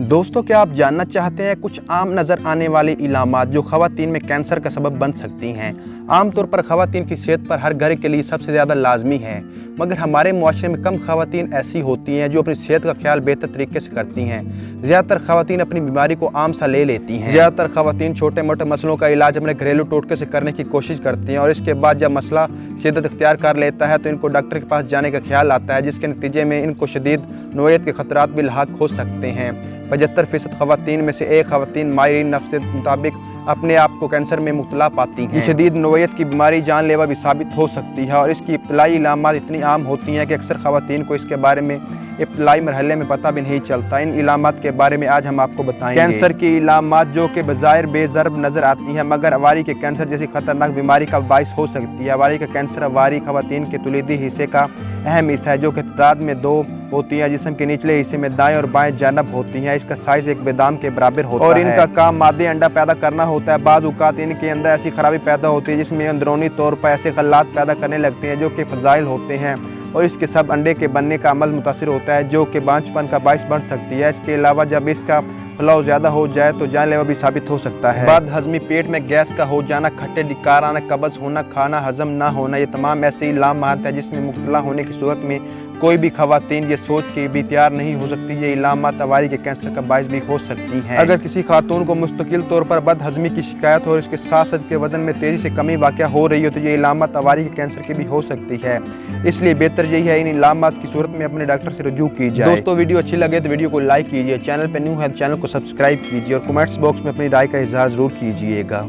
दोस्तों, क्या आप जानना चाहते हैं कुछ आम नज़र आने वाली इलामात जो ख़वातीन में कैंसर का सबब बन सकती हैं। आमतौर पर ख़वातीन की सेहत पर हर घर के लिए सबसे ज़्यादा लाजमी है, मगर हमारे मुआशरे में कम ख़वातीन ऐसी होती हैं जो अपनी सेहत का ख्याल बेहतर तरीके से करती हैं। ज़्यादातर ख़वातीन अपनी बीमारी को आम सा ले लेती हैं। ज़्यादातर ख़वातीन छोटे मोटे मसलों का इलाज अपने घरेलू टोटके से करने की कोशिश करती हैं और इसके बाद जब मसला शिद्दत इख्तियार कर लेता है तो इनको डॉक्टर के पास जाने का ख्याल आता है, जिसके नतीजे में इनको शदीद नोयत के खतरात भी लाहक हो सकते हैं। 75% ख़वातीन में से एक ख़वातीन माहिरीन नफ्स के मुताबिक अपने आप को कैंसर में मुब्तला पाती हैं। शदीद नोयत की बीमारी जानलेवा भी साबित हो सकती है और इसकी इब्तलाई इलामात इतनी आम होती हैं कि अक्सर ख़वातीन को इसके बारे में इब्तलाई मरहले में पता भी नहीं चलता। इन इलामात के बारे में आज हम आपको बताएंगे। कैंसर की इलामात जो कि बज़ाहिर बेज़र्ब नज़र आती हैं, मगर अवारी के कैंसर जैसी ख़तरनाक बीमारी का बाइस हो सकती है। अवारी का कैंसर अवारी ख़वातीन के तुलीदी हिस्से का अहम हिस्सा है जो कि तादाद में दो होती है। जिस्म के निचले हिस्से में दाएं और बाएं जानब होती हैं। इसका साइज एक बेदाम के बराबर होता है और इनका काम मादे अंडा पैदा करना होता है। बाज़ औक़ात इनके अंदर ऐसी खराबी पैदा होती है जिसमें अंदरूनी तौर पर ऐसे खल्लात पैदा करने लगते हैं जो कि फ़ज़ाइल होते हैं और इसके सब अंडे के बनने का अमल मुतासिर होता है जो कि बांझपन का बाइस बन सकती है। इसके अलावा जब इसका फैलाव ज़्यादा हो जाए तो जानलेवा भी साबित हो सकता है। बद हज़मी, पेट में गैस का हो जाना, खट्टे डिकार आना, कब्ज़ होना, खाना हज़म ना होना, ये तमाम ऐसे इलामात हैं जिसमें मुब्तला होने की सूरत में कोई भी ख़वातीन ये सोच के भी तैयार नहीं हो सकती ये इलामात अवारी के कैंसर का बाइस भी हो सकती हैं। अगर किसी खातून को मुस्तकिल तौर पर बद हज़मी की शिकायत हो और इसके साथ साथ के वजन में तेज़ी से कमी वाक़या हो रही हो तो ये इलामात अवारी के कैंसर की भी हो सकती है। इसलिए बेहतर यही है इन इलामात की सूरत में अपने डॉक्टर से रुजू की जाए। दोस्तों, वीडियो अच्छी लगे तो वीडियो को लाइक कीजिए, चैनल पर न्यू है तो चैनल को सब्सक्राइब कीजिए और कमेंट्स बॉक्स में अपनी राय का इजहार ज़रूर कीजिएगा।